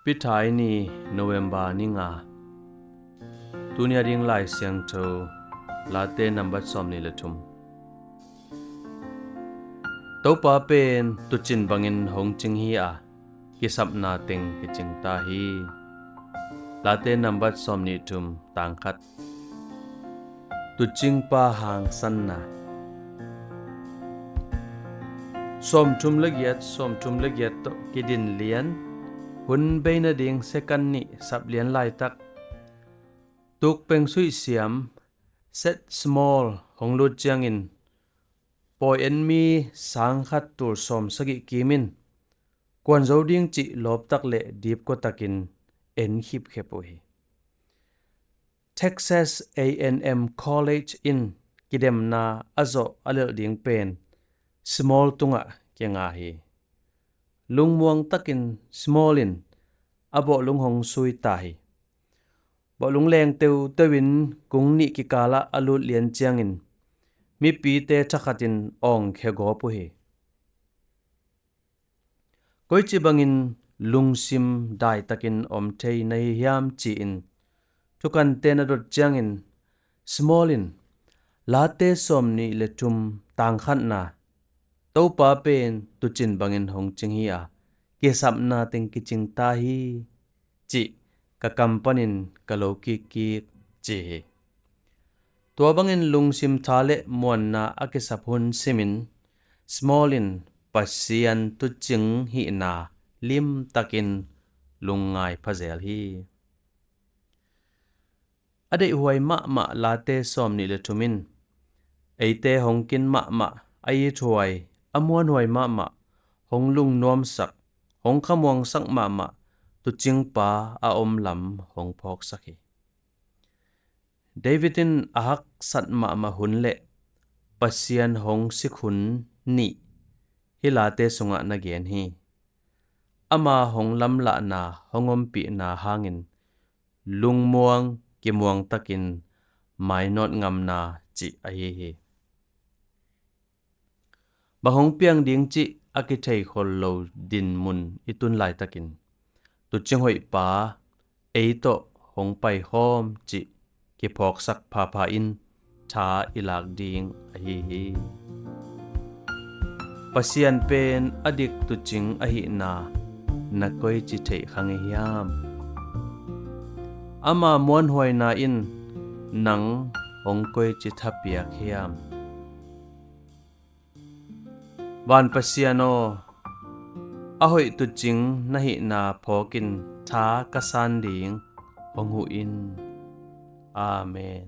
Pithaini November ninga tunia ding lai siang tho late number somni lathum topa pen tuchin bangin hongching hi a kisap na ting kiching ta hi late number somni thum tangkhat Tuucingpa hansanna som thum lagiat to kidin lian hun beina ding second ni sap lian lai tak tuk peng sui siam set small honglut chiangin poi en mi sang khat tur som sagi kimin kwan zo ding chi lop tak le deep ko takin en hip khepoi Texas A&M College in kidem na azo alel ding pen small tunga kenga hi lungmuang takin small in abo lunghong sui tai bo lungleng teu tewin kungni ki kala alut lian chiangin mi pi te thakhatin ong khego pu hi koichi bangin lungsim dai takin om thei nei hiam chi in thukan tena dot chiangin small in late somni letum tangkhan na topa pen tuchin bangin hongching hi a kesap na ting kiching ta hi chi ka kampanin kaloki ki chi tua bangin lungsim thale mon na akisap hun simin smallin pasian tuching hi na lim takin lungai phazel hi ade huai ma late somni le thumin eite hongkin ma ai thuai amuan huai ma honglung nom sak hong khamwang sak ma Tuucingpa a om lam hong phok sakhi Davidin ahak sat ma hun le pasian hong sikhun ni hilate sunga na gen hi ama hong lam la na hongom pi na hangin lungmuang kimuang takin mainot ngam na chi ai hi bahong piang ding chi akithei khol lo din mun itun lai takin Tuuching hoi pa eito hong pai hom chi ki phok sak pha in tha ilak ding ai hi pasian pen adik Tuuching ahi na nakoi chi thei khange hiam ama mon hoi na in nang hong koi chi thapiak hiam van pasiano ahoi Tuuching nahi na phokin tha kasan ding onghu in amen